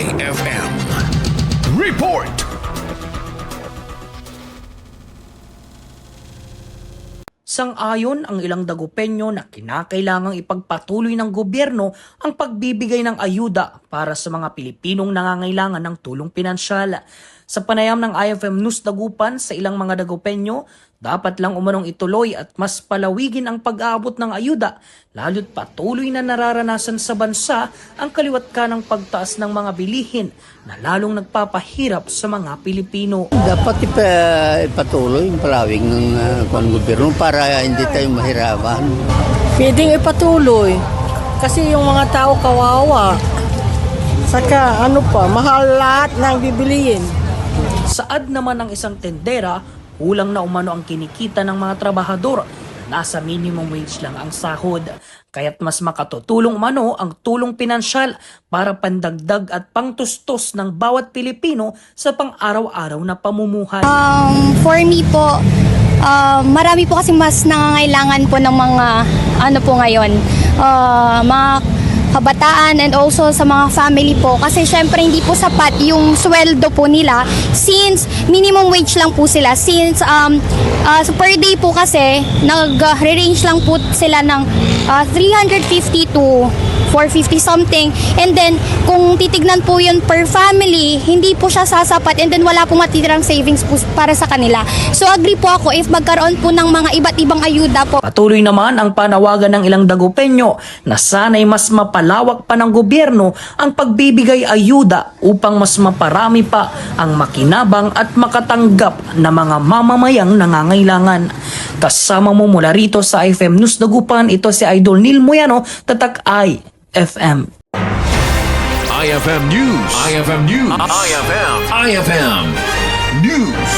IFM Report. Sang-ayon ang ilang Dagupenyo na kinakailangang ipagpatuloy ng gobyerno ang pagbibigay ng ayuda para sa mga Pilipinong nangangailangan ng tulong pinansyal. Sa panayam ng IFM News Dagupan sa ilang mga Dagupenyo, dapat lang umanong ituloy at mas palawigin ang pag-aabot ng ayuda, lalo't patuloy na nararanasan sa bansa ang kaliwat ka ng pagtaas ng mga bilihin na lalong nagpapahirap sa mga Pilipino. Dapat ipatuloy yung palawig ng gobyerno para hindi tayo mahirapan. Pwedeng ipatuloy kasi yung mga tao kawawa. Saka mahal lahat ng bibilihin. Saad naman ng isang tendera, kulang na umano ang kinikita ng mga trabahador. Nasa minimum wage lang ang sahod. Kaya't mas makatutulong umano ang tulong pinansyal para pandagdag at pangtustos ng bawat Pilipino sa pang-araw-araw na pamumuhay. For me po, marami po kasi mas nangangailangan po ng mga po ngayon, mga kabataan and also sa mga family po kasi syempre hindi po sapat yung sweldo po nila since minimum wage lang po sila since so per day po kasi nag-range lang po sila ng 350 to 450 something and then kung titignan po yun per family hindi po siya sasapat and then wala po matitirang savings po para sa kanila. So agree po ako if magkaroon po ng mga iba't ibang ayuda po. Patuloy naman ang panawagan ng ilang Dagupenyo na sana'y mas mapalawak pa ng gobyerno ang pagbibigay ayuda upang mas maparami pa ang makinabang at makatanggap na mga mamamayang nangangailangan. Kasama mo mula rito sa IFM News Dagupan, ito si Idol Neil Moyano, Tatak IFM. IFM News. IFM News. IFM News.